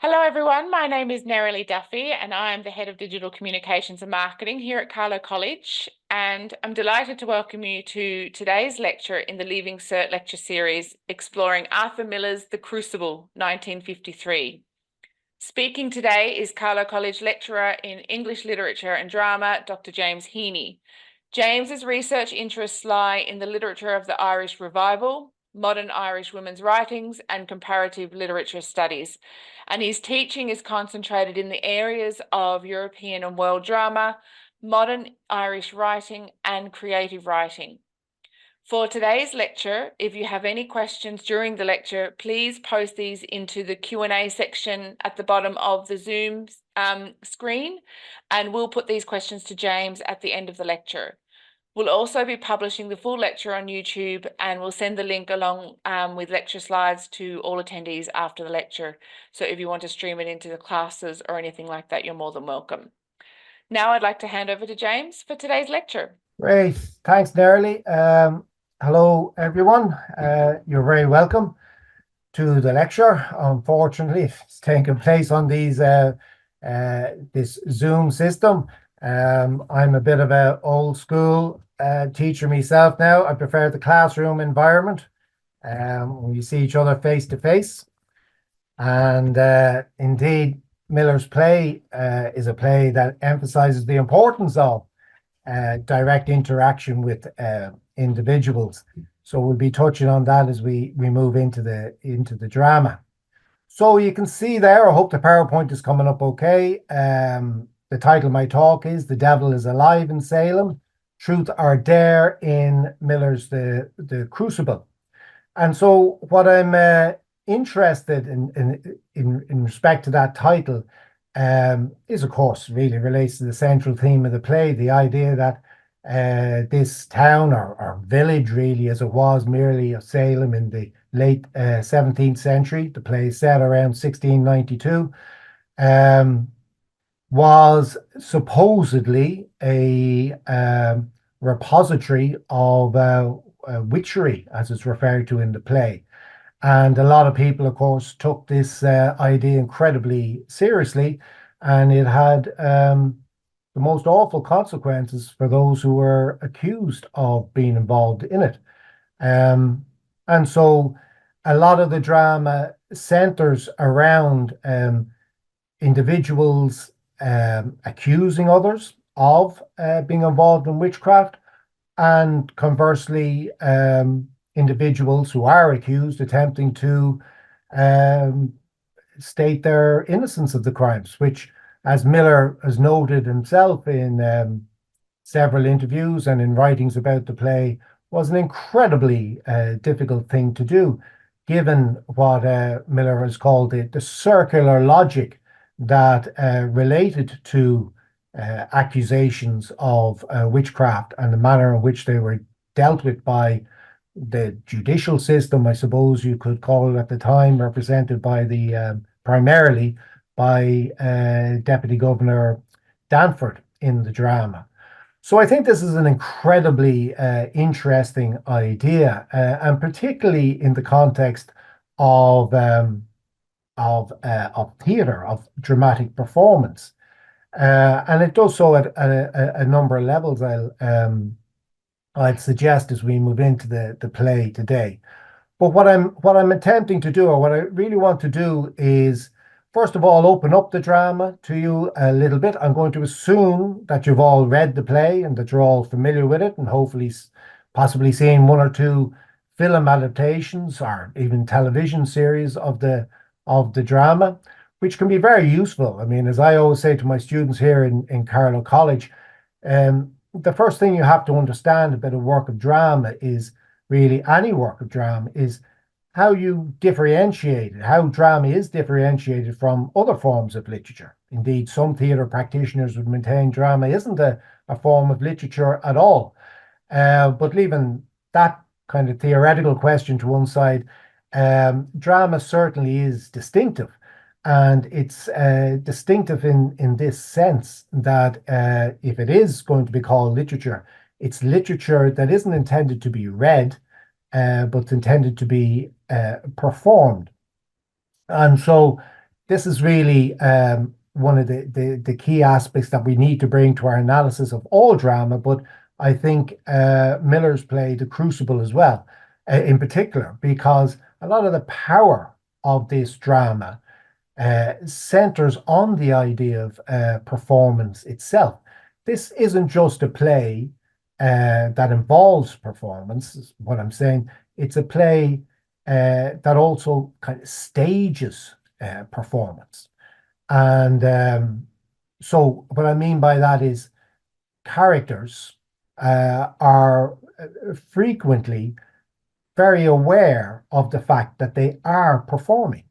Hello everyone, my name is Nerily Duffy and I am the Head of Digital Communications and Marketing here at Carlow College, and I'm delighted to welcome you to today's lecture in the Leaving Cert lecture series exploring Arthur Miller's The Crucible, 1953. Speaking today is Carlow College lecturer in English Literature and Drama, Dr. James Heaney. James's research interests lie in the literature of the Irish Revival, modern Irish women's writings, and comparative literature studies. And his teaching is concentrated in the areas of European and world drama, modern Irish writing, and creative writing. For today's lecture, if you have any questions during the lecture, please post these into the Q&A section at the bottom of the Zoom screen, and we'll put these questions to James at the end of the lecture. We'll also be publishing the full lecture on YouTube, and we'll send the link along with lecture slides to all attendees after the lecture. So if you want to stream it into the classes or anything like that, you're more than welcome. Now I'd like to hand over to James for today's lecture. Great. Thanks, Nerily. Hello, everyone. You're very welcome to the lecture. Unfortunately, it's taking place on this Zoom system. I'm a bit of an old school teacher myself now. I prefer the classroom environment when you see each other face to face. And indeed, Miller's play is a play that emphasizes the importance of direct interaction with individuals. So we'll be touching on that as we move into the drama. So you can see there, I hope the PowerPoint is coming up okay. The title of my talk is The Devil is Alive in Salem, Truth or Dare in Miller's The Crucible. And so what I'm interested in respect to that title is, of course, really relates to the central theme of the play, the idea that this town or village, really, as it was merely of Salem in the late 17th century, the play is set around 1692, was supposedly a repository of witchery, as it's referred to in the play. And a lot of people, of course, took this idea incredibly seriously, and it had the most awful consequences for those who were accused of being involved in it. And so a lot of the drama centers around individuals accusing others of being involved in witchcraft, and conversely, individuals who are accused attempting to state their innocence of the crimes, which, as Miller has noted himself in several interviews and in writings about the play, was an incredibly difficult thing to do, given what Miller has called the circular logic that related to accusations of witchcraft and the manner in which they were dealt with by the judicial system, I suppose you could call it at the time, represented by primarily by Deputy Governor Danford in the drama. So I think this is an incredibly interesting idea, and particularly in the context of theatre, of dramatic performance. And it does so at a number of levels, I'd suggest, as we move into the play today. But what I'm attempting to do, or what I really want to do, is first of all open up the drama to you a little bit. I'm going to assume that you've all read the play and that you're all familiar with it, and hopefully possibly seen one or two film adaptations or even television series of the drama, which can be very useful. I mean, as I always say to my students here in Carlow College, the first thing you have to understand about a work of drama is, really any work of drama, is how you differentiate it, how drama is differentiated from other forms of literature. Indeed, some theatre practitioners would maintain drama isn't a form of literature at all. But leaving that kind of theoretical question to one side, drama certainly is distinctive. And it's distinctive in this sense that if it is going to be called literature, it's literature that isn't intended to be read, but intended to be performed. And so this is really one of the key aspects that we need to bring to our analysis of all drama, but I think Miller's play, The Crucible, as well, in particular, because a lot of the power of this drama centers on the idea of performance itself. This isn't just a play that involves performance, is what I'm saying. It's a play that also kind of stages performance. And so, what I mean by that is characters are frequently very aware of the fact that they are performing.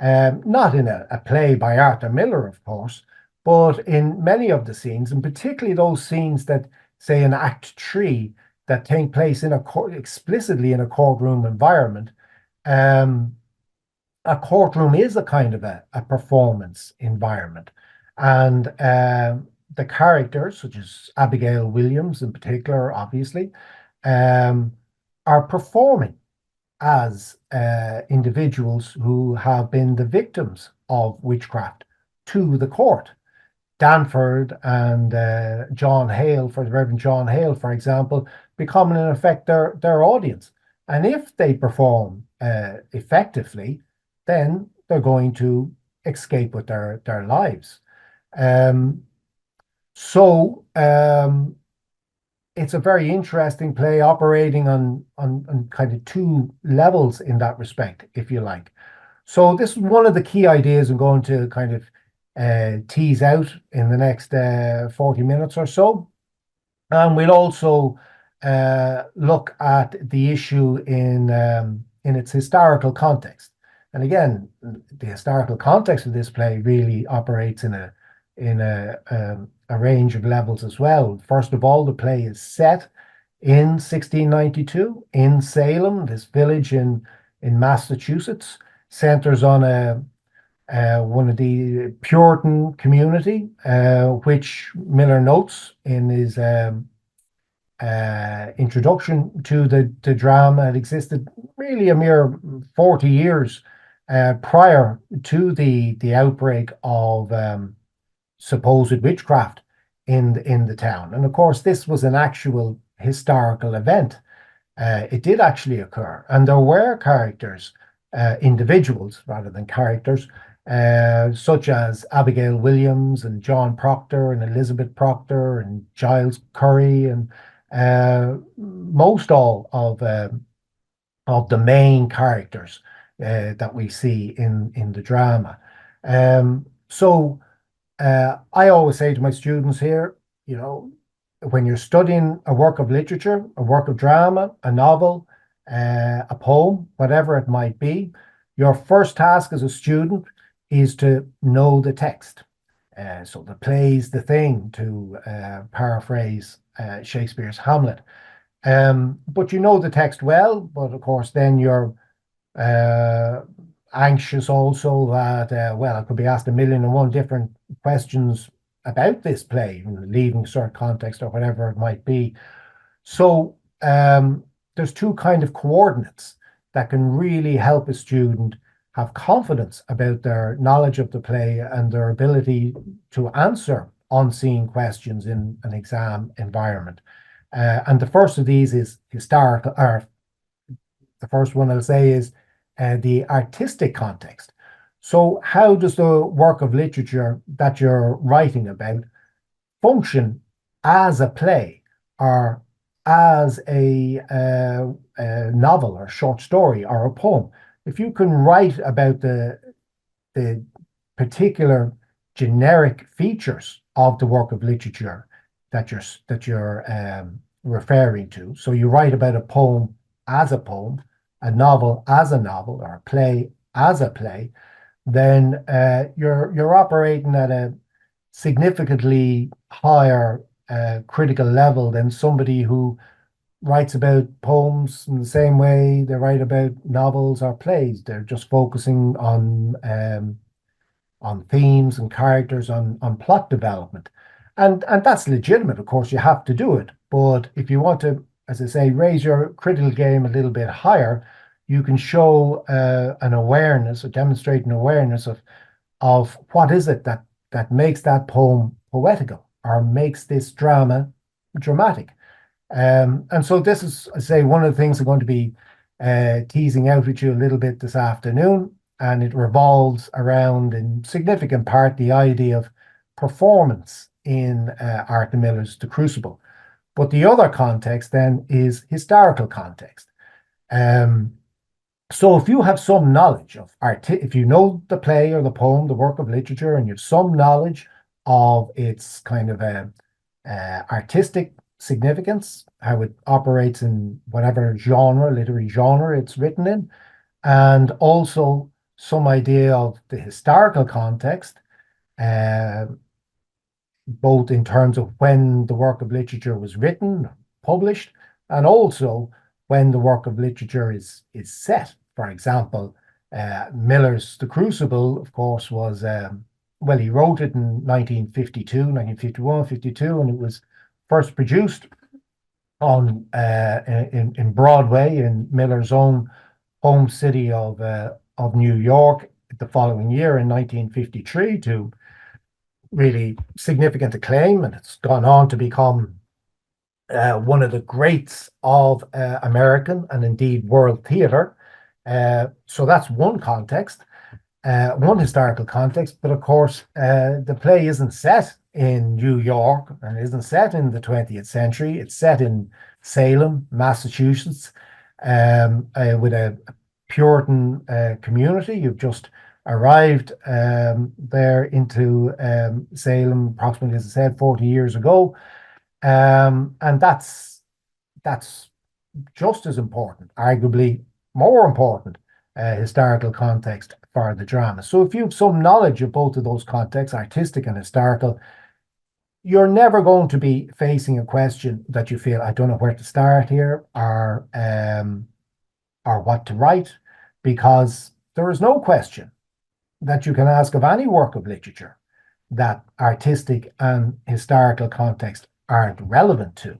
Not in a play by Arthur Miller, of course, but in many of the scenes, and particularly those scenes that, say, in Act 3, that take place in explicitly in a courtroom environment. A courtroom is a kind of a performance environment. And the characters, such as Abigail Williams in particular, obviously, are performing as individuals who have been the victims of witchcraft to the court. Danford and John Hale, for the Reverend John Hale, for example, becoming in effect their audience. And if they perform effectively, then they're going to escape with their lives. So it's a very interesting play operating on kind of two levels in that respect, if you like. So this is one of the key ideas I'm going to kind of tease out in the next 40 minutes or so. And we'll also look at the issue in its historical context. And again, the historical context of this play really operates in a range of levels as well. First of all, the play is set in 1692 in Salem, this village in Massachusetts, centers on one of the Puritan community, which Miller notes in his introduction to the drama. It existed really a mere 40 years prior to the outbreak of supposed witchcraft in the town. And of course, this was an actual historical event. It did actually occur, and there were characters, individuals rather than characters, such as Abigail Williams and John Proctor and Elizabeth Proctor and Giles Curry and most all of the main characters that we see in the drama. So I always say to my students here, when you're studying a work of literature, a work of drama, a novel, a poem, whatever it might be, your first task as a student is to know the text. So the play's the thing, to paraphrase Shakespeare's Hamlet. But you know the text well, but of course then you're anxious also that, I could be asked 1,000,001 different questions about this play, leaving Cert context or whatever it might be. So there's two kind of coordinates that can really help a student have confidence about their knowledge of the play and their ability to answer unseen questions in an exam environment. And the first of these is historical, or the first one I'll say is the artistic context. So how does the work of literature that you're writing about function as a play or as a novel or short story or a poem? If you can write about the particular generic features of the work of literature that you're referring to, so you write about a poem as a poem, a novel as a novel, or a play as a play, then you're operating at a significantly higher critical level than somebody who writes about poems in the same way they write about novels or plays. They're just focusing on themes and characters, on plot development. And that's legitimate. Of course, you have to do it. But if you want to, as I say, raise your critical game a little bit higher, you can show an awareness or demonstrate an awareness of of what is it that makes that poem poetical or makes this drama dramatic. And so this is, I say, one of the things I'm going to be teasing out with you a little bit this afternoon, and it revolves around, in significant part, the idea of performance in Arthur Miller's The Crucible. But the other context then is historical context. Um, so if you have some knowledge of art, if you know the play or the poem, the work of literature, and you have some knowledge of its kind of artistic significance, how it operates in whatever genre, literary genre it's written in, and also some idea of the historical context, uh, both in terms of when the work of literature was written, published, and also when the work of literature is set. For example, Miller's The Crucible, of course, was, well, he wrote it in 1952, 1951, 52, and it was first produced on in Broadway in Miller's own home city of New York the following year in 1953 to really significant acclaim, and it's gone on to become one of the greats of American and indeed world theatre. So that's one context, one historical context. But of course, the play isn't set in New York and isn't set in the 20th century. It's set in Salem, Massachusetts, with a Puritan community. You've just arrived there into Salem, approximately, as I said, 40 years ago. And that's just as important, arguably more important, historical context for the drama. So if you have some knowledge of both of those contexts, artistic and historical, you're never going to be facing a question that you feel, I don't know where to start here, or what to write, because there is no question that you can ask of any work of literature that artistic and historical context aren't relevant to.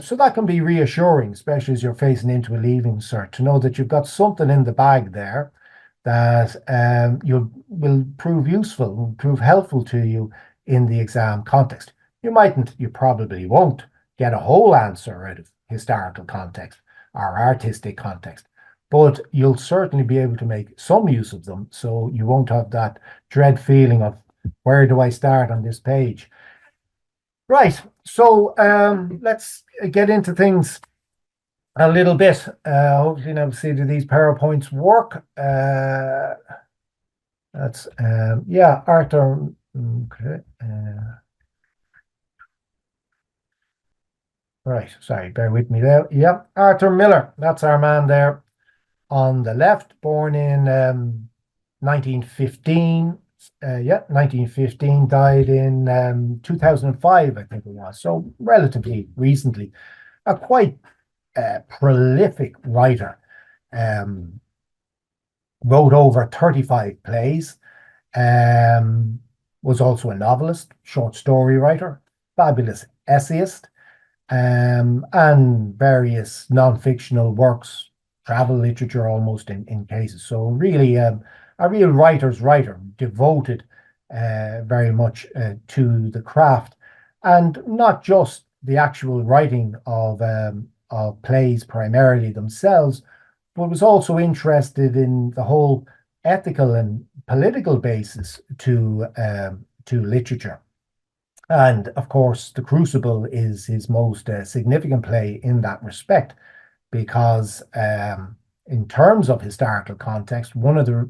So that can be reassuring, especially as you're facing into a leaving cert, to know that you've got something in the bag there that will prove useful, will prove helpful to you in the exam context. You probably won't get a whole answer out of historical context or artistic context, but you'll certainly be able to make some use of them, so you won't have that dread feeling of, where do I start on this page? Right, so let's get into things a little bit. Hopefully now see, do these PowerPoints work? That's yeah, Arthur. Okay. Right, sorry, bear with me there. Yeah, Arthur Miller, that's our man there on the left, born in 1915. Yeah, 1915, died in 2005, I think it was. So relatively recently. A quite prolific writer. Wrote over 35 plays. Was also a novelist, short story writer, fabulous essayist, and various non-fictional works, travel literature almost in cases. So really a real writer's writer, devoted very much to the craft, and not just the actual writing of plays primarily themselves, but was also interested in the whole ethical and political basis to literature. And of course, The Crucible is his most significant play in that respect, because in terms of historical context, one of the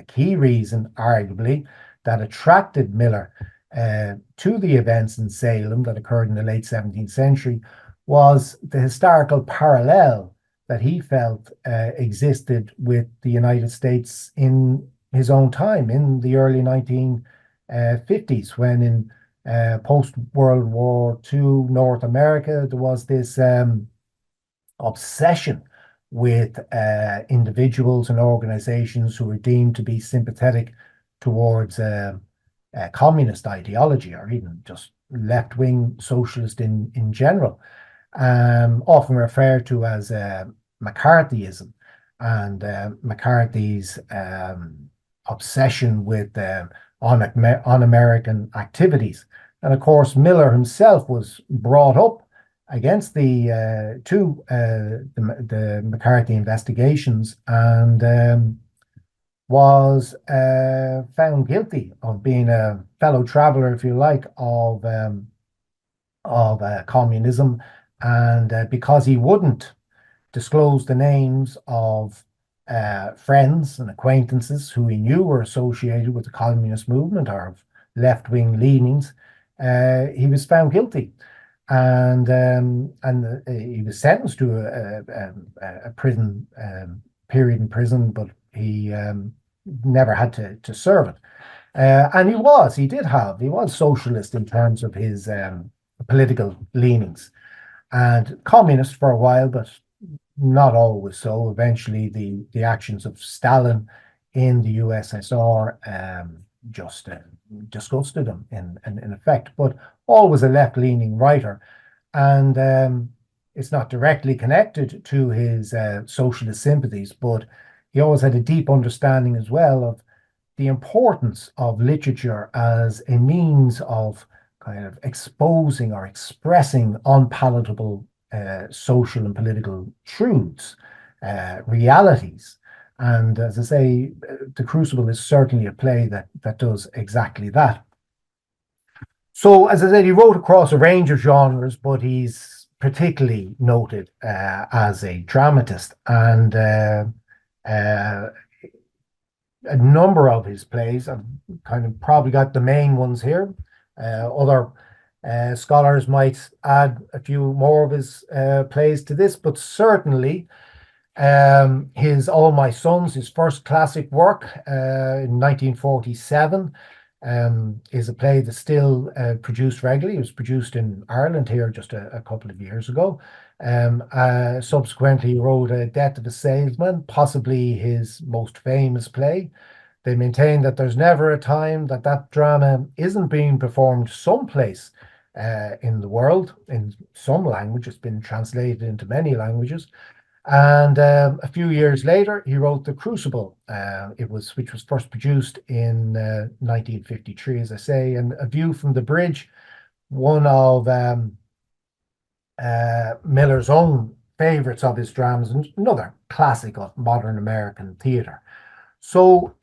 key reason, arguably, that attracted Miller to the events in Salem that occurred in the late 17th century was the historical parallel that he felt existed with the United States in his own time, in the early 1950s, when in post-World War II North America, there was this obsession with individuals and organizations who were deemed to be sympathetic towards communist ideology, or even just left-wing socialist in general, often referred to as McCarthyism. And McCarthy's obsession with un-American activities. And of course, Miller himself was brought up against the McCarthy investigations, and was found guilty of being a fellow traveler, if you like, of communism, and because he wouldn't disclose the names of friends and acquaintances who he knew were associated with the communist movement or of left-wing leanings, he was found guilty, and he was sentenced to a prison period in prison, but he never had to serve it. And he was socialist in terms of his political leanings, and communist for a while, but not always so. Eventually, the actions of Stalin in the USSR just disgusted him in effect, but always a left-leaning writer. And it's not directly connected to his socialist sympathies, but he always had a deep understanding as well of the importance of literature as a means of kind of exposing or expressing unpalatable social and political truths, realities. And as I say, The Crucible is certainly a play that does exactly that. So, as I said, he wrote across a range of genres, but he's particularly noted as a dramatist, and a number of his plays. I've kind of probably got the main ones here. Other scholars might add a few more of his plays to this, but certainly his All My Sons, his first classic work in 1947, is a play that's still produced regularly. It was produced in Ireland here just a couple of years ago. Subsequently, he wrote Death of a Salesman, possibly his most famous play. They maintain that there's never a time that drama isn't being performed someplace in the world, in some language. It's been translated into many languages. And a few years later, he wrote The Crucible, which was first produced in 1953, as I say. And A View from the Bridge, one of Miller's own favorites of his dramas, and another classic of modern American theatre. So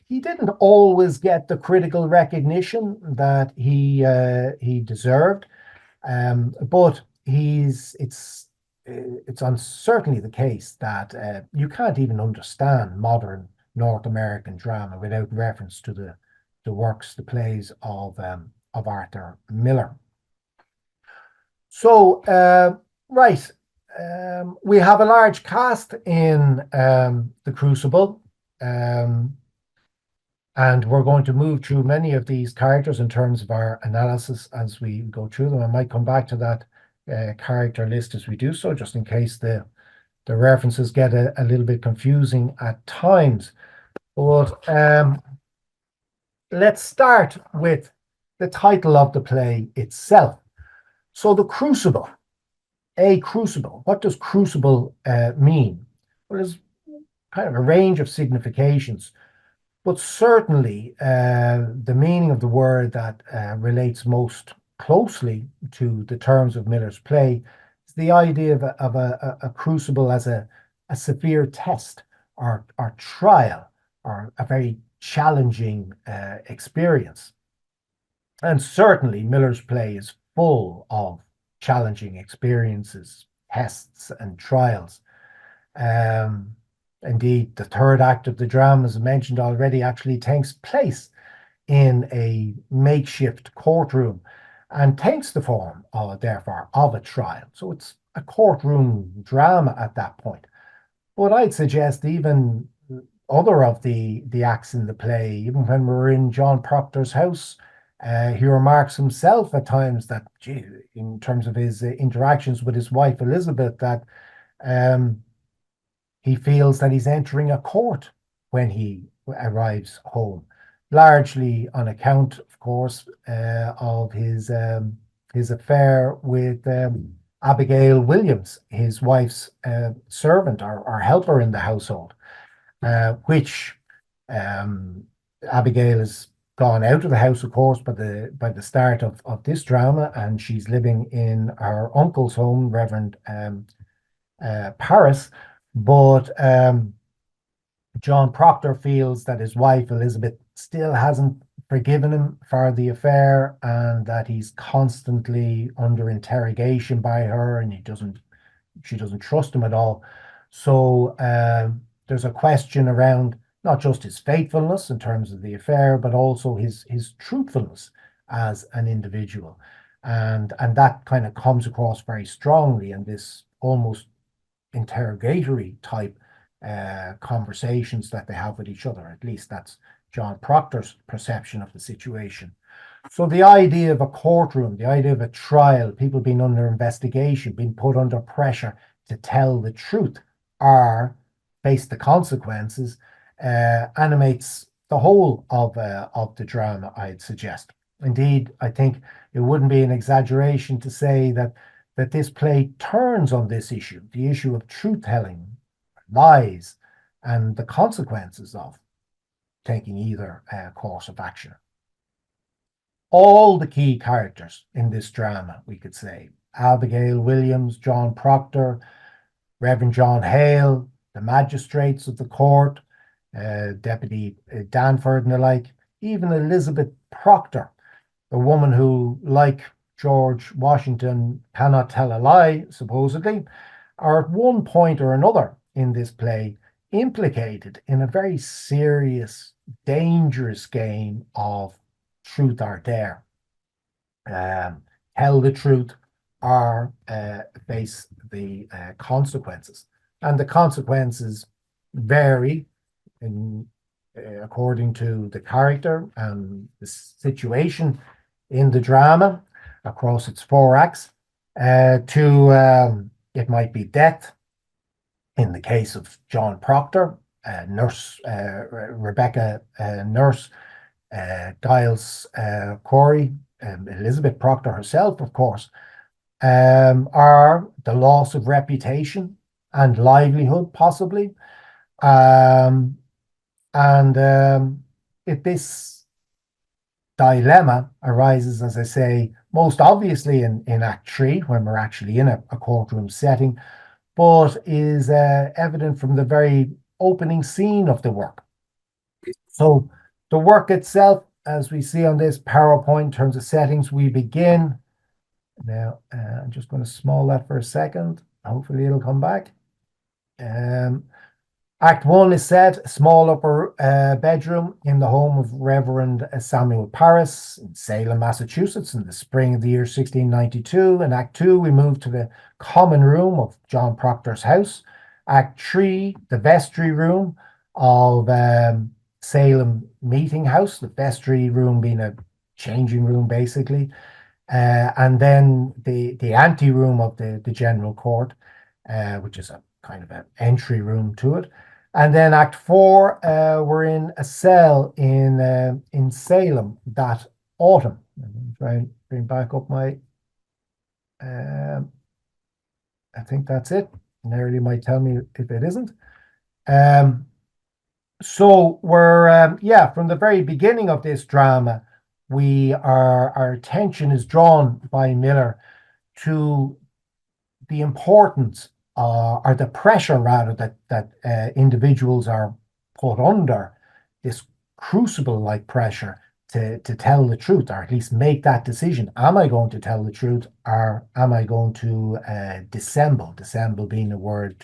he didn't always get the critical recognition that he deserved, but it's certainly the case that you can't even understand modern North American drama without reference to the works, the plays of Arthur Miller. So, right, we have a large cast in The Crucible, and we're going to move through many of these characters in terms of our analysis as we go through them. I might come back to that character list as we do so, just in case the references get a little bit confusing at times. But let's start with the title of the play itself. So The Crucible, a crucible. What does crucible mean? Well, there's kind of a range of significations, but certainly the meaning of the word that relates most closely to the terms of Miller's play is the idea of a crucible as a severe test or trial, or a very challenging experience. And certainly Miller's play is full of challenging experiences, tests, and trials. Indeed, the third act of the drama, as I mentioned already, actually takes place in a makeshift courtroom and takes the form, therefore, of a trial. So it's a courtroom drama at that point. But I'd suggest even other of the acts in the play, even when we're in John Proctor's house, he remarks himself at times that, gee, in terms of his interactions with his wife Elizabeth, that he feels that he's entering a court when he arrives home, largely on account, of course, of his affair with Abigail Williams, his wife's servant or helper in the household, which Abigail has gone out of the house, of course, by the start of this drama, and she's living in her uncle's home, Reverend Paris. But John Proctor feels that his wife Elizabeth still hasn't forgiven him for the affair, and that he's constantly under interrogation by her, and she doesn't trust him at all. So there's a question around not just his faithfulness in terms of the affair, but also his truthfulness as an individual, and that kind of comes across very strongly in this almost interrogatory type conversations that they have with each other. At least that's John Proctor's perception of the situation. So the idea of a courtroom, the idea of a trial, people being under investigation, being put under pressure to tell the truth or face the consequences, animates the whole of the drama, I'd suggest. Indeed, I think it wouldn't be an exaggeration to say that this play turns on this issue, the issue of truth-telling, lies, and the consequences of taking either course of action. All the key characters in this drama, we could say, Abigail Williams, John Proctor, Reverend John Hale, the magistrates of the court, Deputy Danford and the like, even Elizabeth Proctor, a woman who, like George Washington, cannot tell a lie, supposedly, are at one point or another in this play implicated in a very serious, dangerous game of truth or dare. Tell the truth or face the consequences. And the consequences vary according to the character and the situation in the drama across its 4 acts. It might be death. In the case of John Proctor, nurse Rebecca Nurse Giles Corey, Elizabeth Proctor herself, of course, are the loss of reputation and livelihood, possibly. If this dilemma arises, as I say, most obviously in Act 3, when we're actually in a courtroom setting, but is evident from the very opening scene of the work. So the work itself, as we see on this PowerPoint in terms of settings, we begin. Now, I'm just going to small that for a second. Hopefully it'll come back. Act 1 is set, a small upper bedroom in the home of Reverend Samuel Parris in Salem, Massachusetts, in the spring of the year 1692. In Act 2, we move to the common room of John Proctor's house. Act 3, the vestry room of Salem Meeting House, the vestry room being a changing room, basically. And then the ante room of the general court, which is a kind of an entry room to it. And then Act 4, we're in a cell in Salem that autumn. I'm going to try and bring back up my. I think that's it. Narrowly might tell me if it isn't. So we're from the very beginning of this drama, our attention is drawn by Miller to the importance or the pressure rather that individuals are put under, this crucible-like pressure to tell the truth, or at least make that decision. Am I going to tell the truth, or am I going to dissemble? Dissemble being a word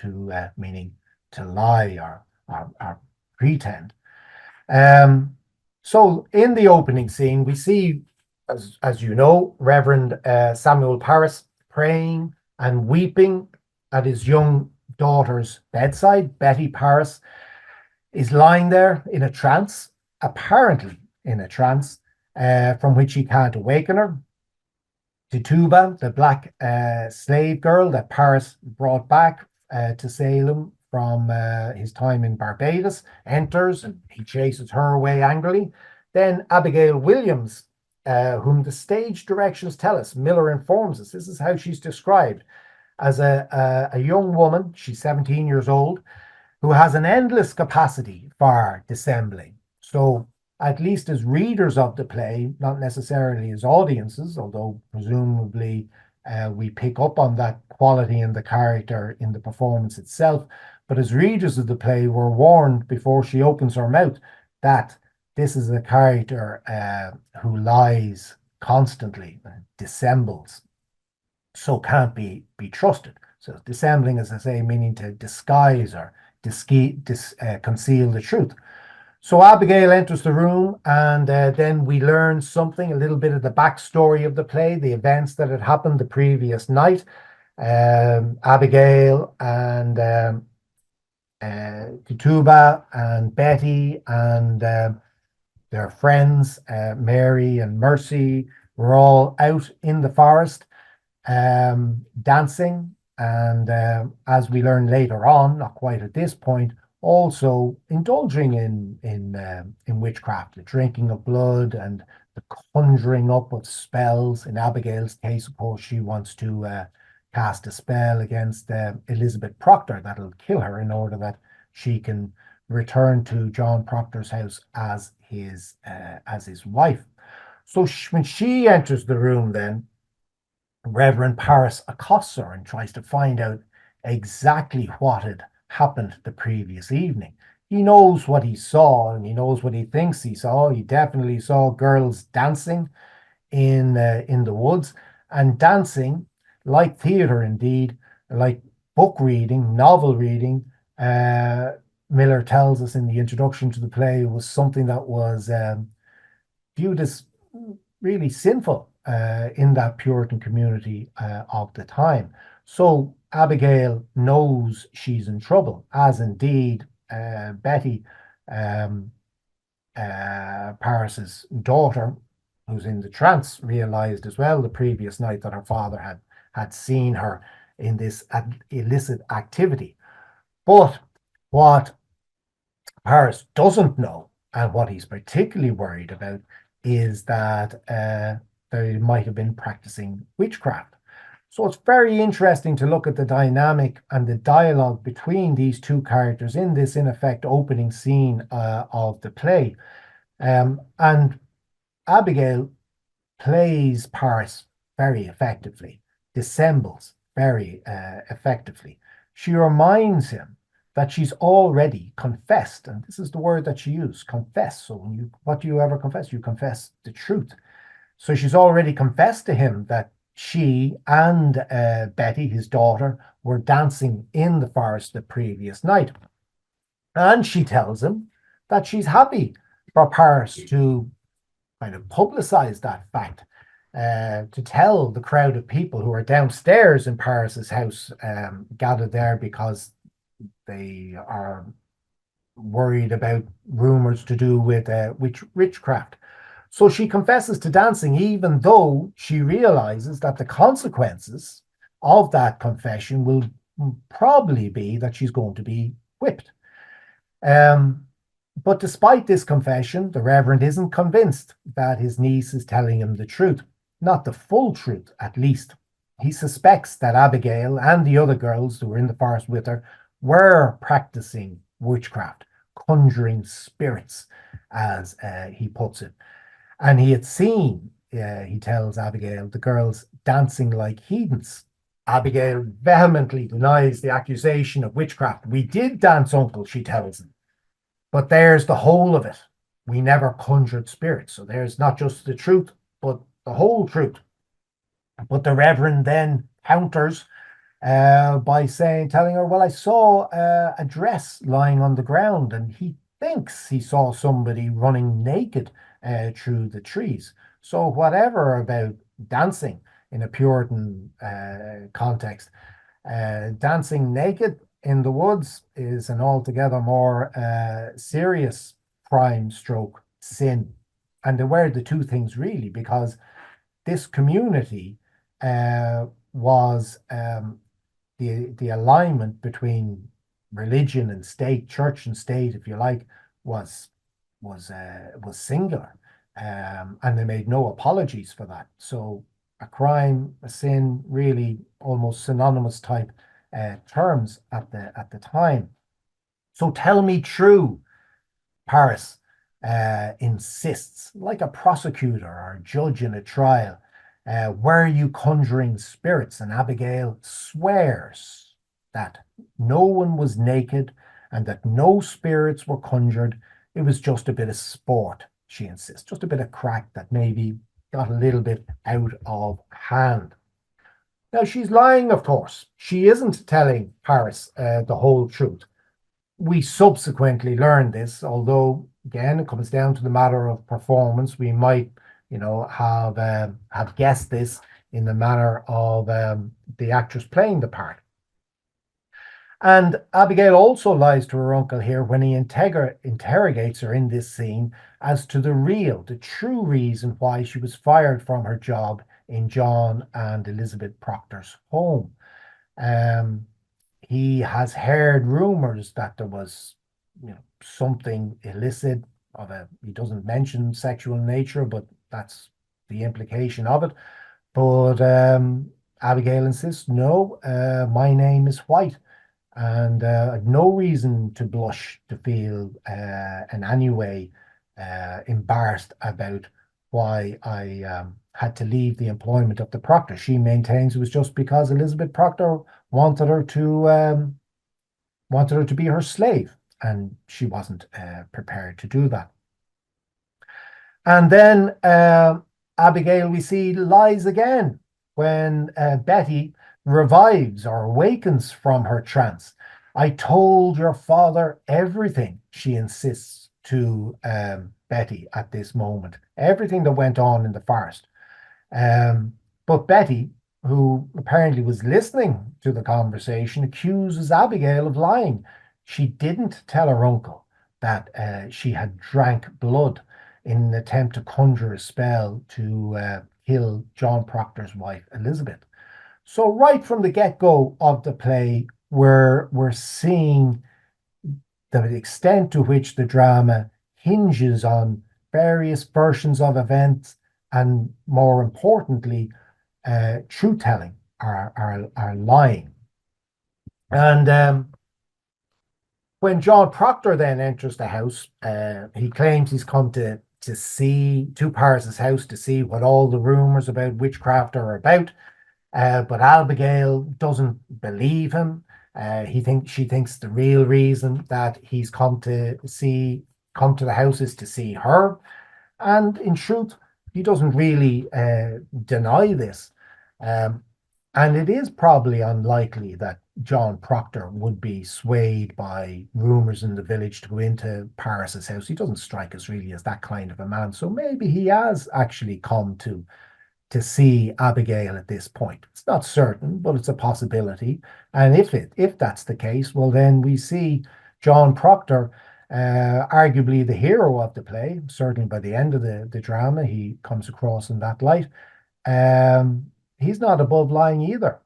meaning to lie or pretend. So in the opening scene, we see, as you know, Reverend Samuel Parris praying and weeping at his young daughter's bedside. Betty Parris is lying there in a trance, apparently in a trance, from which he can't awaken her. Tituba, the black slave girl that Parris brought back to Salem from his time in Barbados, enters and he chases her away angrily. Then Abigail Williams, whom the stage directions tell us, Miller informs us, this is how she's described, as a young woman, she's 17 years old, who has an endless capacity for dissembling. So, at least as readers of the play, not necessarily as audiences, although presumably we pick up on that quality in the character in the performance itself. But as readers of the play, we're warned before she opens her mouth that this is a character who lies constantly, dissembles, so can't be trusted. So dissembling, as I say, meaning to disguise or conceal the truth. So Abigail enters the room, and then we learn something, a little bit of the backstory of the play, the events that had happened the previous night. Abigail and Tituba and Betty and their friends, Mary and Mercy, were all out in the forest dancing, and as we learn later on, not quite at this point, also indulging in witchcraft, the drinking of blood and the conjuring up of spells. In Abigail's case, of course, she wants to cast a spell against Elizabeth Proctor that'll kill her in order that she can return to John Proctor's house as his wife. So when she enters the room, then Reverend Paris accosts her and tries to find out exactly what had happened the previous evening. He knows what he saw and he knows what he thinks he saw. He definitely saw girls dancing in the woods, and dancing, like theatre indeed, like book reading, novel reading. Miller tells us in the introduction to the play was something that was viewed as really sinful in that Puritan community of the time. So Abigail knows she's in trouble, as indeed Betty, um, Paris's daughter, who's in the trance, realized as well the previous night that her father had seen her in this illicit activity. But what Paris doesn't know, and what he's particularly worried about, is that they might have been practicing witchcraft. So it's very interesting to look at the dynamic and the dialogue between these two characters in this, in effect, opening scene of the play. And Abigail plays Paris very effectively, dissembles very effectively. She reminds him that she's already confessed, and this is the word that she used, confess. So what do you ever confess? You confess the truth. So she's already confessed to him that she and Betty, his daughter, were dancing in the forest the previous night. And she tells him that she's happy for Paris to kind of publicize that fact, to tell the crowd of people who are downstairs in Paris's house, gathered there because they are worried about rumors to do with witchcraft. So she confesses to dancing, even though she realizes that the consequences of that confession will probably be that she's going to be whipped. But despite this confession, the Reverend isn't convinced that his niece is telling him the truth, not the full truth, at least. He suspects that Abigail and the other girls who were in the forest with her were practicing witchcraft, conjuring spirits, as he puts it. And he had seen, he tells Abigail, the girls dancing like heathens. Abigail vehemently denies the accusation of witchcraft. We did dance, uncle, she tells him. But there's the whole of it. We never conjured spirits. So there's not just the truth, but the whole truth. But the Reverend then counters by telling her, well, I saw a dress lying on the ground, and he thinks he saw somebody running naked through the trees. So whatever about dancing in a Puritan context, dancing naked in the woods is an altogether more serious crime stroke sin. And they were the two things really, because this community was the alignment between religion and state, church and state, if you like, was singular, and they made no apologies for that. So a crime, a sin, really almost synonymous type terms at the time. So tell me true, Paris insists, like a prosecutor or a judge in a trial. Were you conjuring spirits? And Abigail swears that no one was naked and that no spirits were conjured. It was just a bit of sport, she insists, just a bit of crack that maybe got a little bit out of hand. Now, she's lying, of course. She isn't telling Paris the whole truth. We subsequently learn this, although again it comes down to the matter of performance. We might, have guessed this in the manner of the actress playing the part. And Abigail also lies to her uncle here when he interrogates her in this scene as to the true reason why she was fired from her job in John and Elizabeth Proctor's home. Um, he has heard rumors that there was, something illicit he doesn't mention sexual nature, but that's the implication of it. But Abigail insists, no, my name is White, and no reason to blush, to feel in any way embarrassed about why I had to leave the employment of the Proctor. She maintains it was just because Elizabeth Proctor wanted her to be her slave, and she wasn't prepared to do that. And then Abigail, we see, lies again when Betty revives or awakens from her trance. I told your father everything, she insists to Betty at this moment, everything that went on in the forest. But Betty, who apparently was listening to the conversation, accuses Abigail of lying. She didn't tell her uncle that she had drank blood in an attempt to conjure a spell to kill John Proctor's wife, Elizabeth. So right from the get-go of the play, we're seeing the extent to which the drama hinges on various versions of events and, more importantly, truth-telling, are lying. And when John Proctor then enters the house, he claims he's come to see to Paris's house to see what all the rumors about witchcraft are about. But Abigail doesn't believe him. She thinks the real reason that he's come to the house is to see her. And in truth, he doesn't really deny this. Um, and it is probably unlikely that John Proctor would be swayed by rumors in the village to go into Paris's house. He doesn't strike us really as that kind of a man. So maybe he has actually come to see Abigail at this point. It's not certain, but it's a possibility. And if that's the case, well, then we see John Proctor, arguably the hero of the play. Certainly by the end of the drama, he comes across in that light. He's not above lying either.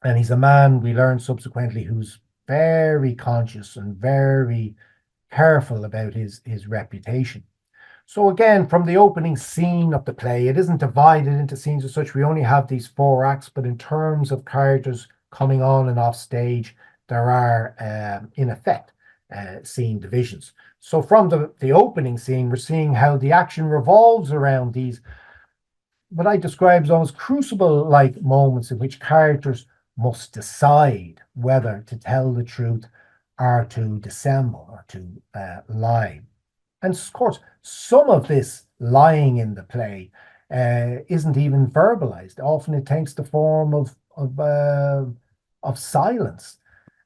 And he's a man, we learn subsequently, who's very conscious and very careful about his reputation. So again, from the opening scene of the play, it isn't divided into scenes as such. We only have these 4 acts, but in terms of characters coming on and off stage, there are, in effect, scene divisions. So from the opening scene, we're seeing how the action revolves around these, what I describe as almost crucible-like moments in which characters must decide whether to tell the truth or to dissemble or to lie. And of course, some of this lying in the play isn't even verbalized. Often it takes the form of silence.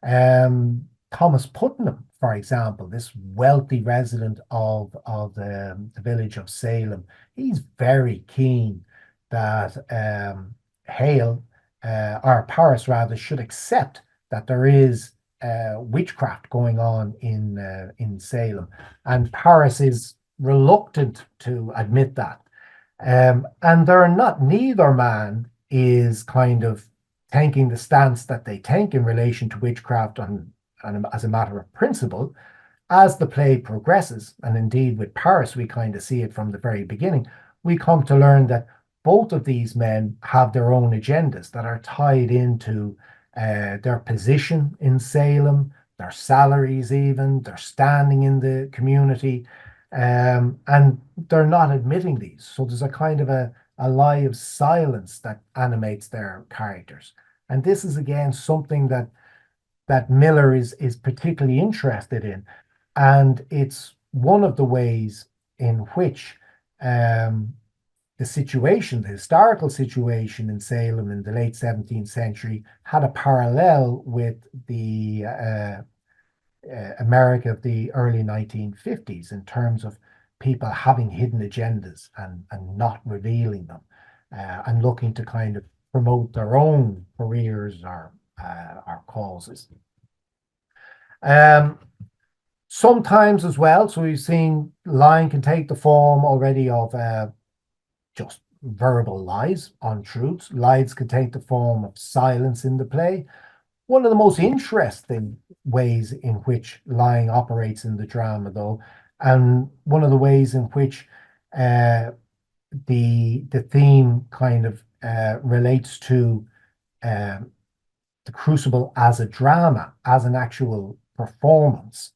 Thomas Putnam, for example, this wealthy resident of the village of Salem, he's very keen that Hale, or Paris rather, should accept that there is witchcraft going on in Salem, and Paris is reluctant to admit that. And neither man is kind of taking the stance that they take in relation to witchcraft and as a matter of principle. As the play progresses, and indeed with Paris, we kind of see it from the very beginning, we come to learn that both of these men have their own agendas that are tied into their position in Salem, their salaries, even their standing in the community, and they're not admitting these. So there's a kind of a lie of silence that animates their characters. And this is again something that Miller is particularly interested in. And it's one of the ways in which the situation, the historical situation in Salem in the late 17th century, had a parallel with the America of the early 1950s in terms of people having hidden agendas and not revealing them, and looking to kind of promote their own careers or causes. Sometimes as well, so we've seen lying can take the form already of just verbal lies, untruths. Lies can take the form of silence in the play. One of the most interesting ways in which lying operates in the drama, though, and one of the ways in which the theme kind of relates to the Crucible as a drama, as an actual performance,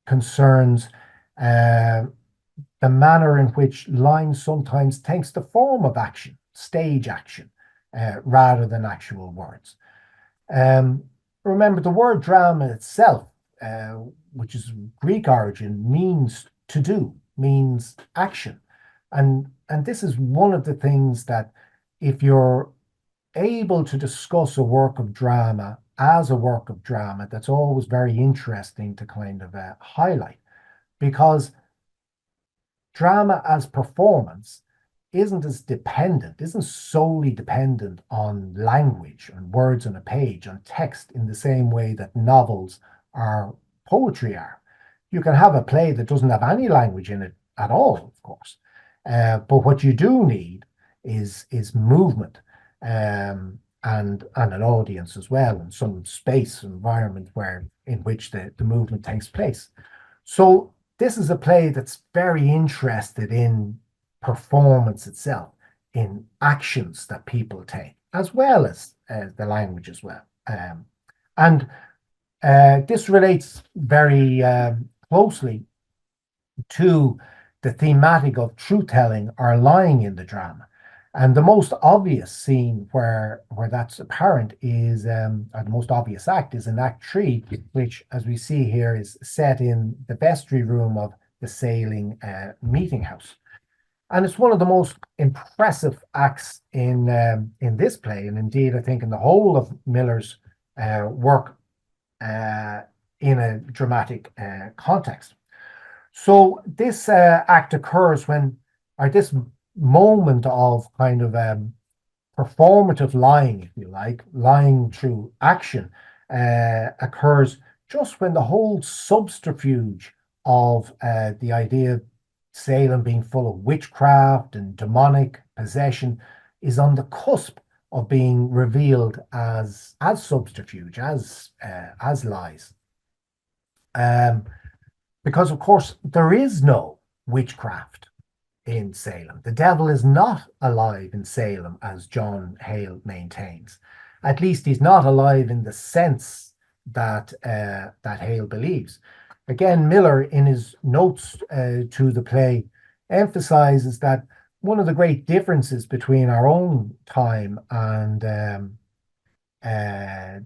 concerns the manner in which lying sometimes takes the form of action, stage action, rather than actual words. Remember, the word drama itself, which is Greek origin, means to do, means action. And this is one of the things that, if you're able to discuss a work of drama as a work of drama, that's always very interesting to kind of highlight, because drama as performance isn't solely dependent on language and words on a page, on text, in the same way that novels or poetry are. You can have a play that doesn't have any language in it at all, of course. But what you do need is movement, and an audience as well, and some space environment in which the movement takes place. So this is a play that's very interested in performance itself, in actions that people take, as well as the language as well. And this relates very closely to the thematic of truth-telling or lying in the drama. And the most obvious scene where that's apparent is, or the most obvious act is in Act 3, which, as we see here, is set in the vestry room of the sailing meeting house. And it's one of the most impressive acts in this play, and indeed, I think, in the whole of Miller's work in a dramatic context. So this act occurs when, or this moment of kind of performative lying, if you like, lying through action, occurs just when the whole subterfuge of the idea of Salem being full of witchcraft and demonic possession is on the cusp of being revealed as subterfuge, as lies. Because, of course, there is no witchcraft in Salem. The devil is not alive in Salem, as John Hale maintains. At least he's not alive in the sense that Hale believes. Again, Miller, in his notes to the play, emphasizes that one of the great differences between our own time and the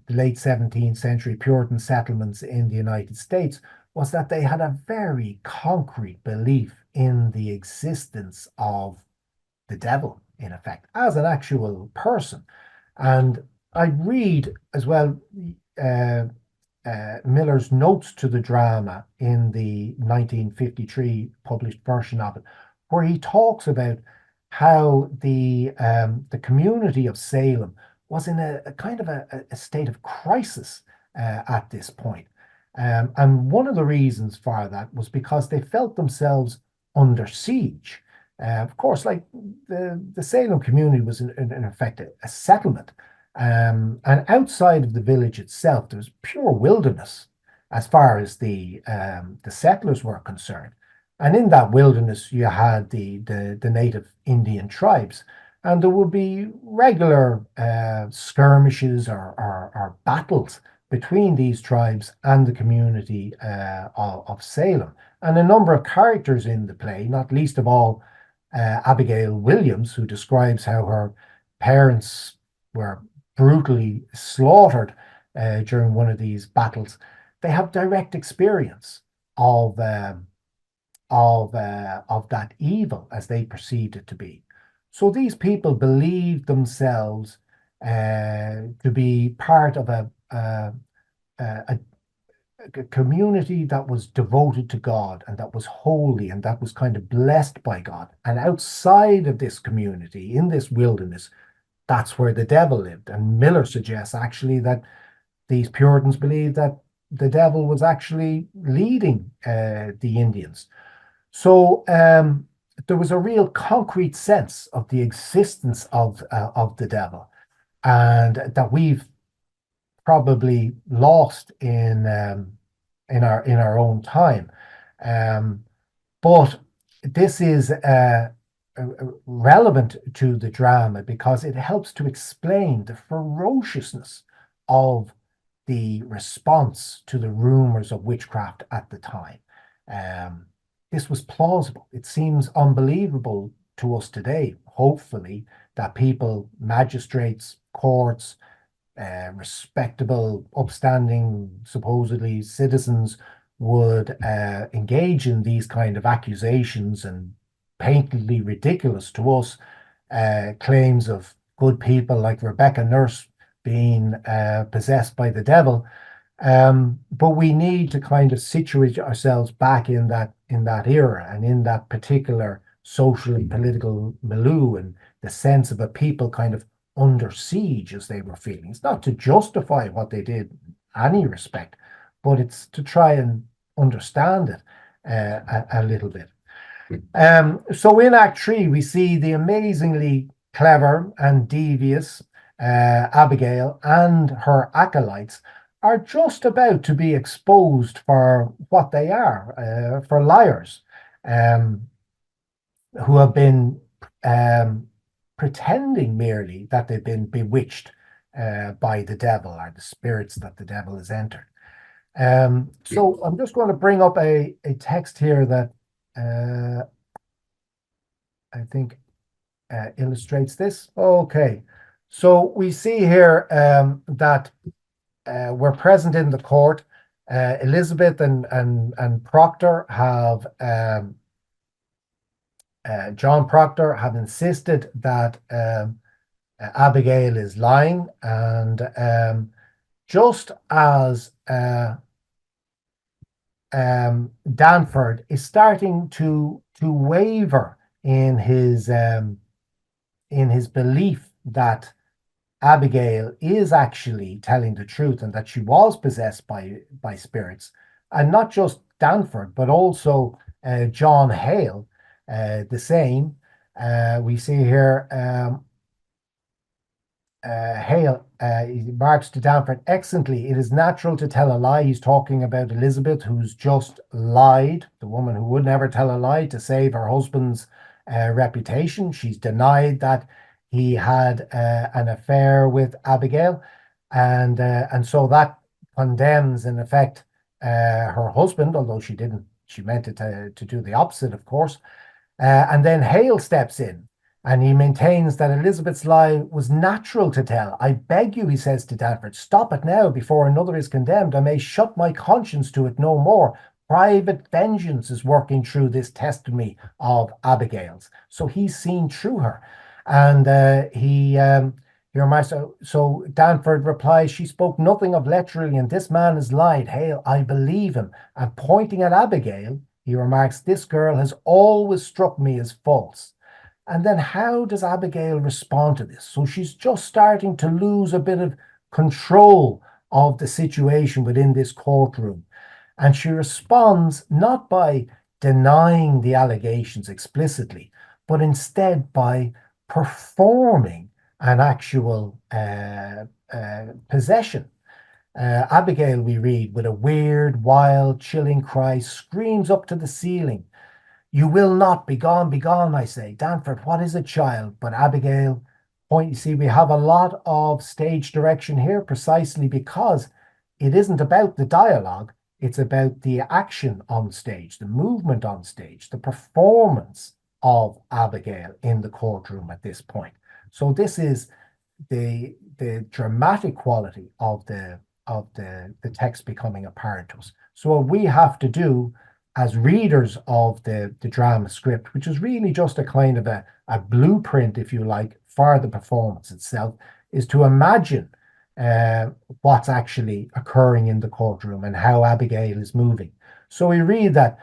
late 17th century Puritan settlements in the United States was that they had a very concrete belief in the existence of the devil, in effect, as an actual person. And I read as well Miller's notes to the drama in the 1953 published version of it, where he talks about how the community of Salem was in a kind of a state of crisis at this point. And one of the reasons for that was because they felt themselves under siege. Of course, like the Salem community was in effect a settlement. And outside of the village itself, there was pure wilderness as far as the settlers were concerned. And in that wilderness, you had the native Indian tribes. And there would be regular skirmishes or battles between these tribes and the community of Salem. And a number of characters in the play, not least of all Abigail Williams, who describes how her parents were brutally slaughtered during one of these battles. They have direct experience of of that evil as they perceived it to be. So these people believed themselves to be part of a community that was devoted to God and that was holy and that was kind of blessed by God. And outside of this community, in this wilderness, that's where the devil lived. And Miller suggests actually that these Puritans believed that the devil was actually leading the Indians. So there was a real concrete sense of the existence of the devil, and that we've probably lost in our own time. Um, but this is relevant to the drama because it helps to explain the ferociousness of the response to the rumors of witchcraft at the time. Um, this was plausible. It seems unbelievable to us today, hopefully, that people, magistrates, courts, respectable, upstanding, supposedly citizens would engage in these kind of accusations and patently ridiculous to us claims of good people like Rebecca Nurse being possessed by the devil. But we need to kind of situate ourselves back in that era and in that particular social and political milieu and the sense of a people kind of under siege as they were feeling. It's not to justify what they did in any respect, but it's to try and understand it a little bit. So in Act 3, we see the amazingly clever and devious Abigail and her acolytes are just about to be exposed for what they are, for liars who have been pretending merely that they've been bewitched by the devil or the spirits that the devil has entered. So I'm just going to bring up a text here that I think illustrates this. Okay, so we see here that we're present in the court. Elizabeth and Proctor have John Proctor have insisted that Abigail is lying, and just as Danford is starting to waver in his belief that Abigail is actually telling the truth and that she was possessed by spirits, and not just Danford, but also John Hale, the same. We see here Hale, he marks to Danford, excellently, it is natural to tell a lie. He's talking about Elizabeth, who's just lied, the woman who would never tell a lie to save her husband's reputation. She's denied that he had an affair with Abigail, and so that condemns, in effect, her husband, although she didn't. She meant it to do the opposite, of course. And then Hale steps in and he maintains that Elizabeth's lie was natural to tell. I beg you, he says to Danford, stop it now before another is condemned. I may shut my conscience to it no more. Private vengeance is working through this testimony of Abigail's. So he's seen through her. And he remarks, so Danford replies, she spoke nothing of lechery, and this man has lied. Hale, I believe him. And pointing at Abigail, he remarks, this girl has always struck me as false. And then how does Abigail respond to this? So she's just starting to lose a bit of control of the situation within this courtroom. And she responds not by denying the allegations explicitly, but instead by performing an actual possession. Abigail, we read, with a weird, wild, chilling cry, screams up to the ceiling. You will not. Be gone, I say. Danford, what is it, child? But Abigail, you see, we have a lot of stage direction here precisely because it isn't about the dialogue, it's about the action on stage, the movement on stage, the performance of Abigail in the courtroom at this point. So this is the dramatic quality of the text becoming apparent to us. So what we have to do as readers of the drama script, which is really just a kind of a blueprint, if you like, for the performance itself, is to imagine what's actually occurring in the courtroom and how Abigail is moving. So we read that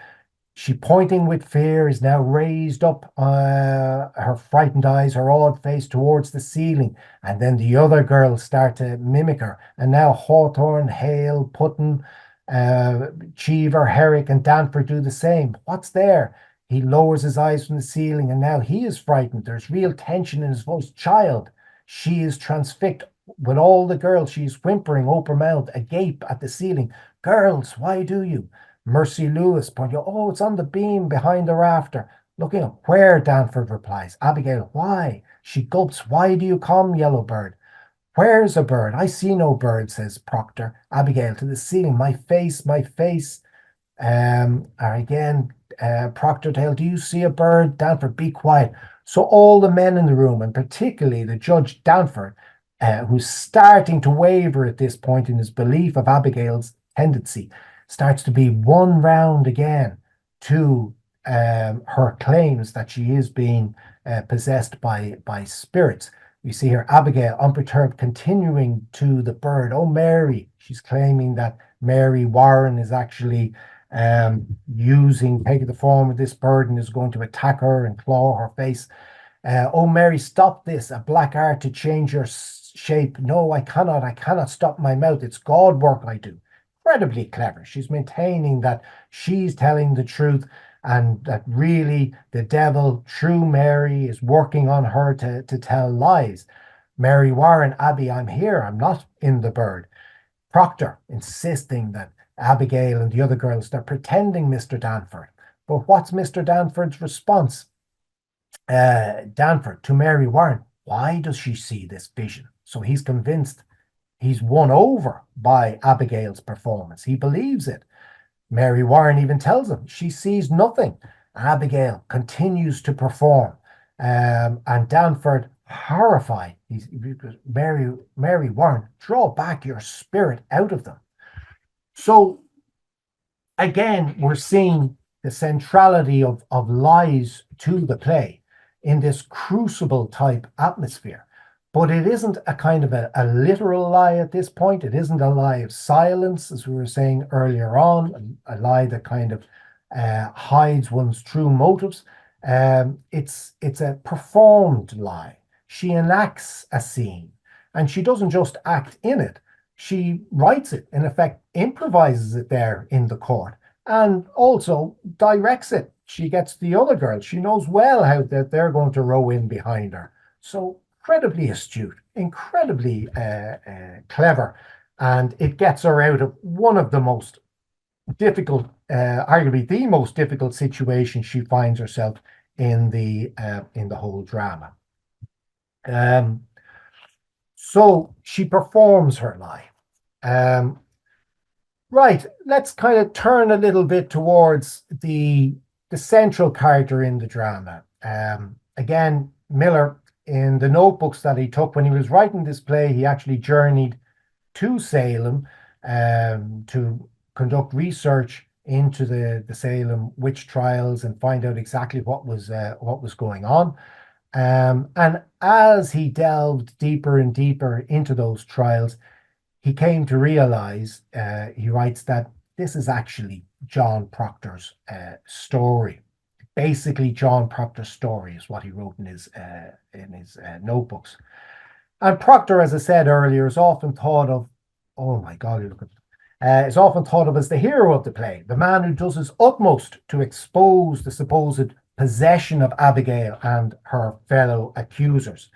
she, pointing with fear, is now raised up her frightened eyes, her awed face towards the ceiling. And then the other girls start to mimic her. And now Hawthorne, Hale, Putton, Cheever, Herrick, and Danford do the same. What's there? He lowers his eyes from the ceiling, and now he is frightened. There's real tension in his voice. Child, she is transfixed. With all the girls, she's whimpering, open-mouthed, agape at the ceiling. Girls, why do you? Mercy Lewis pointing, oh, it's on the beam behind the rafter. Looking up, where? Danford replies. Abigail, why? She gulps, why do you come, Yellowbird? Where's a bird? I see no bird, says Proctor. Abigail, to the ceiling, my face, my face. Again, Proctor Tail, do you see a bird? Danford, be quiet. So all the men in the room, and particularly the Judge Danford, who's starting to waver at this point in his belief of Abigail's tendency, starts to be won round again to her claims that she is being possessed by spirits. We see here Abigail, unperturbed, continuing to the bird. Oh, Mary. She's claiming that Mary Warren is actually taking the form of this bird and is going to attack her and claw her face. Oh, Mary, stop this. A black art to change your shape. No, I cannot stop my mouth. It's God work I do. Incredibly clever. She's maintaining that she's telling the truth and that really the devil, through Mary, is working on her to tell lies. Mary Warren, Abby, I'm here. I'm not in the bird. Proctor insisting that Abigail and the other girls, they're pretending, Mr. Danford. But what's Mr. Danford's response? Danford to Mary Warren, why does she see this vision? So he's convinced he's won over by Abigail's performance. He believes it. Mary Warren even tells him she sees nothing. Abigail continues to perform. And Danford, horrified, Mary Warren, draw back your spirit out of them. So again, we're seeing the centrality of lies to the play in this crucible type atmosphere. But it isn't a kind of a literal lie at this point. It isn't a lie of silence, as we were saying earlier on, a lie that kind of hides one's true motives. It's a performed lie. She enacts a scene, and she doesn't just act in it. She writes it, in effect, improvises it there in the court, and also directs it. She gets the other girls. She knows well how that they're going to row in behind her. So incredibly astute, incredibly clever, and it gets her out of one of the most difficult, arguably the most difficult situation she finds herself in the whole drama. So she performs her lie. Right, let's kind of turn a little bit towards the central character in the drama. Again, Miller, in the notebooks that he took when he was writing this play, he actually journeyed to Salem to conduct research into the Salem witch trials and find out exactly what was going on. And as he delved deeper and deeper into those trials, he came to realize, he writes, that this is actually John Proctor's story. Basically, John Proctor's story is what he wrote in his notebooks. And Proctor, as I said earlier, is often thought of, oh my God, look at is often thought of as the hero of the play, the man who does his utmost to expose the supposed possession of Abigail and her fellow accusers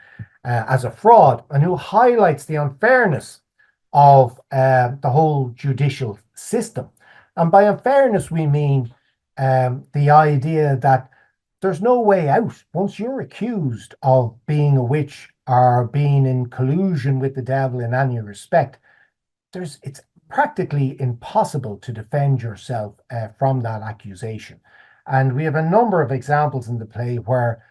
as a fraud, and who highlights the unfairness of the whole judicial system. And by unfairness, we mean the idea that there's no way out. Once you're accused of being a witch or being in collusion with the devil in any respect, it's practically impossible to defend yourself from that accusation. And we have a number of examples in the play where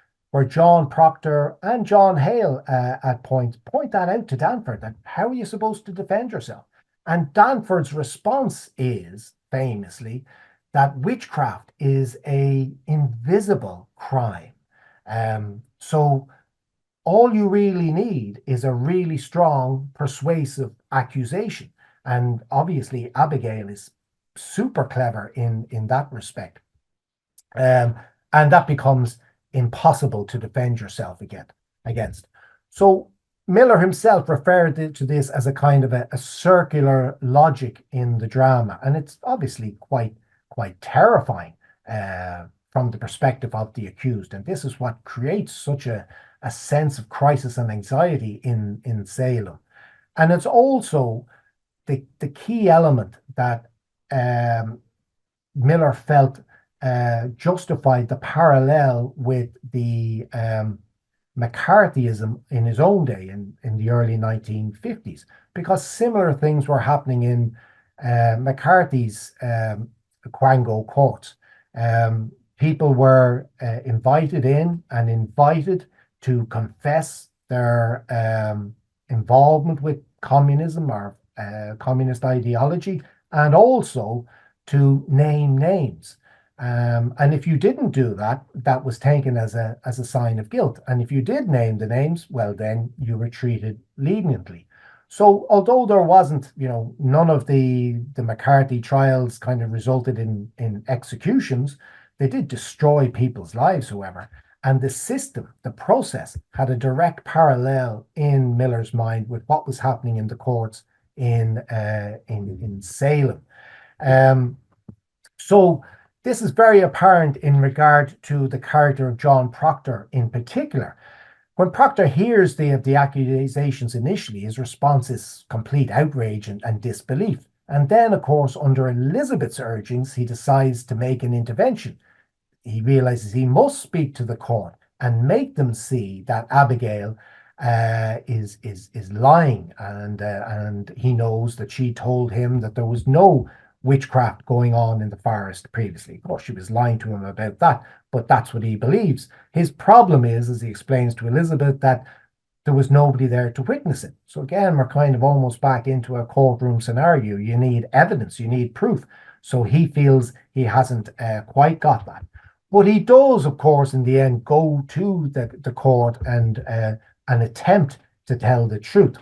John Proctor and John Hale at points point that out to Danford, that how are you supposed to defend yourself? And Danford's response is famously that witchcraft is a invisible crime. So all you really need is a really strong, persuasive accusation. And obviously, Abigail is super clever in that respect. And that becomes impossible to defend yourself against. So Miller himself referred to this as a kind of a circular logic in the drama, and it's obviously quite terrifying from the perspective of the accused. And this is what creates such a sense of crisis and anxiety in Salem. And it's also the key element that Miller felt justified the parallel with the McCarthyism in his own day in the early 1950s, because similar things were happening in McCarthy's Quango courts. People were invited in and invited to confess their involvement with communism or communist ideology, and also to name names. And if you didn't do that, that was taken as a sign of guilt. And if you did name the names, well, then you were treated leniently. So although there wasn't, none of the McCarthy trials kind of resulted in executions, they did destroy people's lives, however. And the system, the process, had a direct parallel in Miller's mind with what was happening in the courts in Salem. So this is very apparent in regard to the character of John Proctor in particular. When Proctor hears the accusations initially, his response is complete outrage and disbelief. And then, of course, under Elizabeth's urgings, he decides to make an intervention. He realizes he must speak to the court and make them see that Abigail is lying, and he knows that she told him that there was no witchcraft going on in the forest previously. Of course, she was lying to him about that, but that's what he believes. His problem is, as he explains to Elizabeth, that there was nobody there to witness it. So again, we're kind of almost back into a courtroom scenario. You need evidence, you need proof. So he feels he hasn't quite got that. But he does, of course, in the end, go to the court and attempt to tell the truth.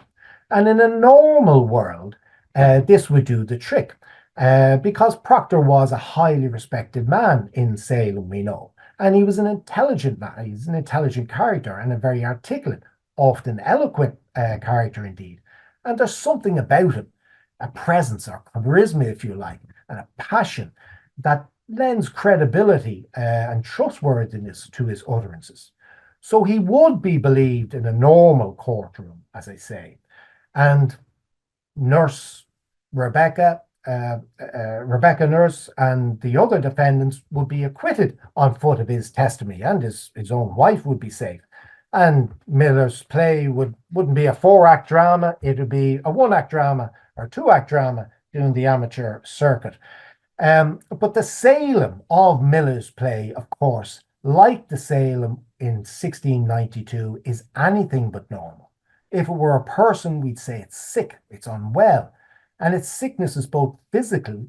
And in a normal world, this would do the trick. Because Proctor was a highly respected man in Salem, we know. And he was an intelligent man. He's an intelligent character and a very articulate, often eloquent character indeed. And there's something about him, a presence or charisma, if you like, and a passion that lends credibility and trustworthiness to his utterances. So he would be believed in a normal courtroom, as I say. And Nurse Rebecca Nurse and the other defendants would be acquitted on foot of his testimony, and his own wife would be safe. And Miller's play wouldn't be a 4-act drama, it would be a 1-act drama or 2-act drama doing the amateur circuit. But the Salem of Miller's play, of course, like the Salem in 1692, is anything but normal. If it were a person, we'd say it's sick, it's unwell. And its sickness is both physical,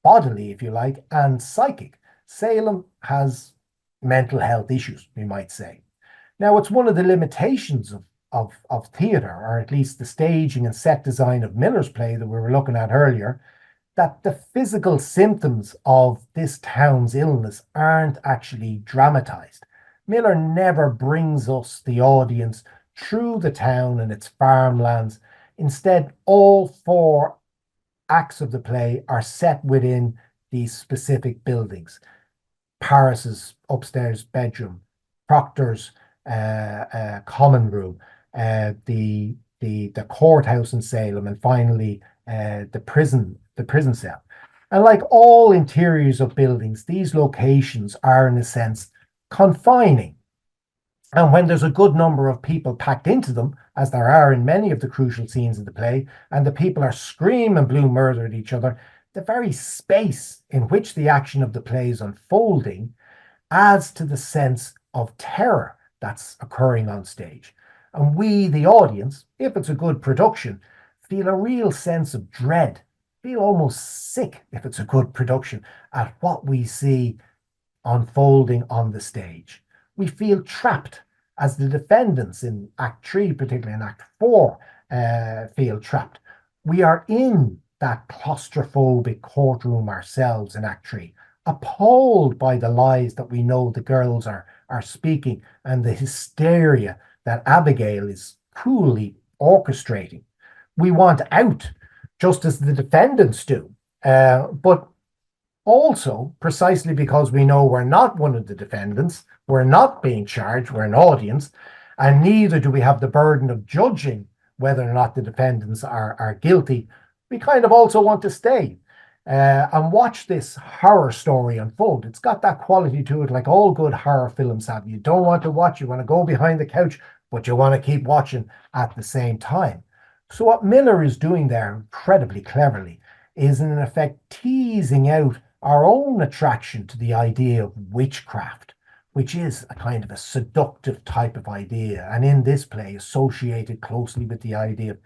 bodily, if you like, and psychic. Salem has mental health issues, we might say. Now, it's one of the limitations of theatre, or at least the staging and set design of Miller's play that we were looking at earlier, that the physical symptoms of this town's illness aren't actually dramatized. Miller never brings us, the audience, through the town and its farmlands. Instead, all 4 acts of the play are set within these specific buildings. Paris's upstairs bedroom, Proctor's common room, the courthouse in Salem, and finally the prison cell. And like all interiors of buildings, these locations are in a sense confining. And when there's a good number of people packed into them, as there are in many of the crucial scenes of the play, and the people are screaming blue murder at each other, the very space in which the action of the play is unfolding adds to the sense of terror that's occurring on stage. And we, the audience, if it's a good production, feel a real sense of dread, feel almost sick if it's a good production at what we see unfolding on the stage. We feel trapped as the defendants in Act 3, particularly in Act 4, feel trapped. We are in that claustrophobic courtroom ourselves in Act 3, appalled by the lies that we know the girls are speaking and the hysteria that Abigail is coolly orchestrating. We want out, just as the defendants do. But also, precisely because we know we're not one of the defendants, we're not being charged, we're an audience, and neither do we have the burden of judging whether or not the defendants are guilty, we kind of also want to stay and watch this horror story unfold. It's got that quality to it, like all good horror films have. You don't want to watch, you want to go behind the couch, but you want to keep watching at the same time. So, what Miller is doing there incredibly cleverly is, in effect, teasing out our own attraction to the idea of witchcraft, which is a kind of a seductive type of idea, and in this play associated closely with the idea of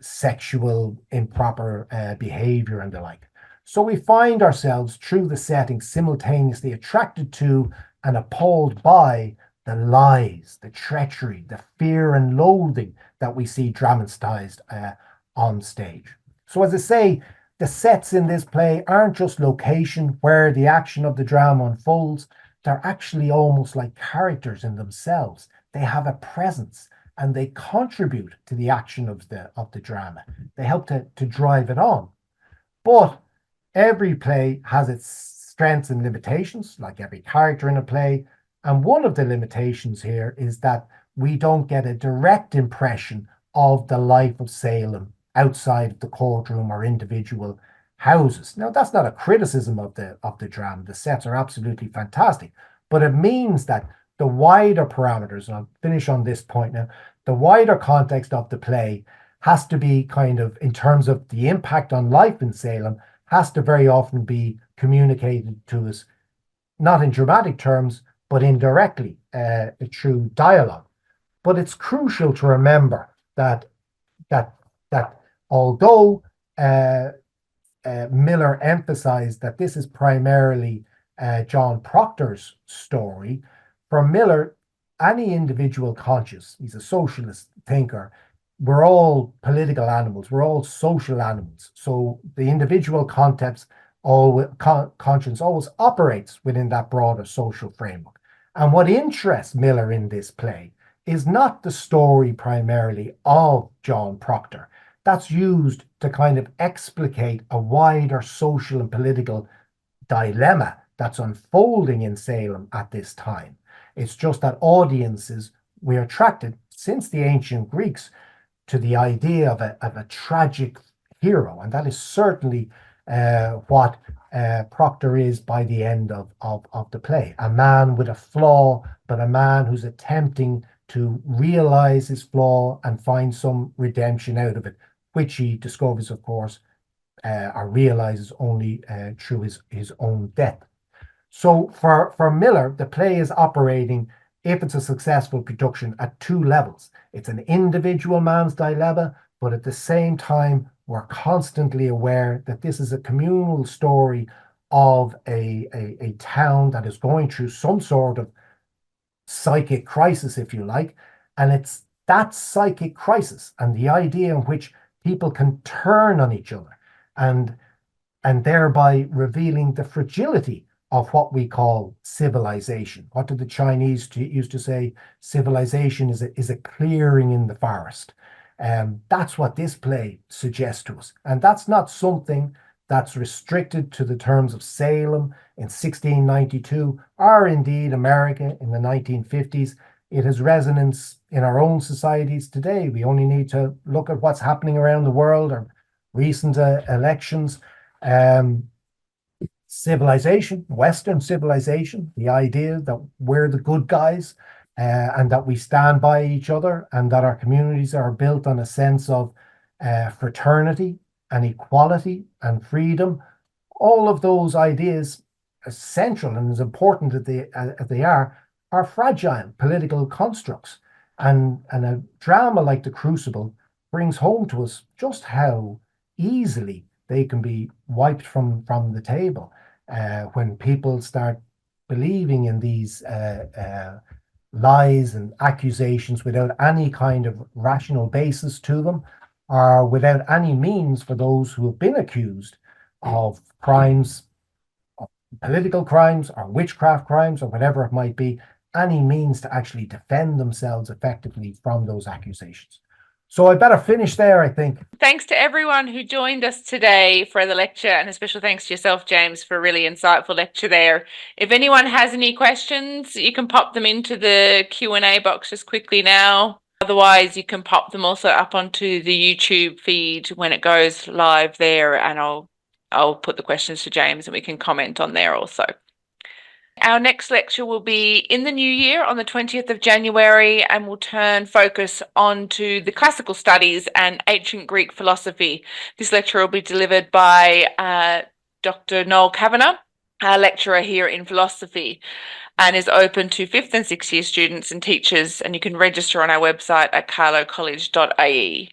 sexual improper behavior and the like. So we find ourselves through the setting simultaneously attracted to and appalled by the lies, the treachery, the fear and loathing that we see dramatized on stage. So, as I say, the sets in this play aren't just location where the action of the drama unfolds, they're actually almost like characters in themselves. They have a presence and they contribute to the action of the drama. They help to drive it on. But every play has its strengths and limitations, like every character in a play. And one of the limitations here is that we don't get a direct impression of the life of Salem outside of the courtroom or individual houses. Now, that's not a criticism of the drama. The sets are absolutely fantastic, but it means that the wider parameters, and I'll finish on this point now, the wider context of the play has to be kind of, in terms of the impact on life in Salem, has to very often be communicated to us, not in dramatic terms, but indirectly through dialogue. But it's crucial to remember that that although Miller emphasized that this is primarily John Proctor's story, for Miller, any individual conscious, he's a socialist thinker, we're all political animals, we're all social animals. So the individual conscience always operates within that broader social framework. And what interests Miller in this play is not the story primarily of John Proctor. That's used to kind of explicate a wider social and political dilemma that's unfolding in Salem at this time. It's just that audiences were attracted since the ancient Greeks to the idea of a tragic hero, and that is certainly what Proctor is by the end of the play. A man with a flaw, but a man who's attempting to realize his flaw and find some redemption out of it, which he discovers, of course, or realizes only through his own death. So for Miller, the play is operating, if it's a successful production, at two levels. It's an individual man's dilemma, but at the same time, we're constantly aware that this is a communal story of a town that is going through some sort of psychic crisis, if you like. And it's that psychic crisis and the idea in which people can turn on each other and thereby revealing the fragility of what we call civilization. What did the Chinese used to say? Civilization is a clearing in the forest. That's what this play suggests to us. And that's not something that's restricted to the terms of Salem in 1692, or indeed America in the 1950s. It has resonance in our own societies today. We only need to look at what's happening around the world or recent elections. Civilization, Western civilization, the idea that we're the good guys, and that we stand by each other, and that our communities are built on a sense of fraternity and equality and freedom. All of those ideas, as central and as important as they are fragile political constructs. And a drama like The Crucible brings home to us just how easily they can be wiped from the table when people start believing in these lies and accusations without any kind of rational basis to them, or without any means for those who have been accused of crimes, of political crimes or witchcraft crimes or whatever it might be, any means to actually defend themselves effectively from those accusations. So I better finish there, I think. Thanks to everyone who joined us today for the lecture, and a special thanks to yourself, James, for a really insightful lecture there. If anyone has any questions, you can pop them into the Q&A box just quickly now. Otherwise, you can pop them also up onto the YouTube feed when it goes live there, and I'll put the questions to James and we can comment on there also. Our next lecture will be in the new year on the 20th of January, and we'll turn focus onto the classical studies and ancient Greek philosophy. This lecture will be delivered by Dr. Noel Kavanagh, a lecturer here in philosophy, and is open to 5th and 6th year students and teachers, and you can register on our website at carlowcollege.ie.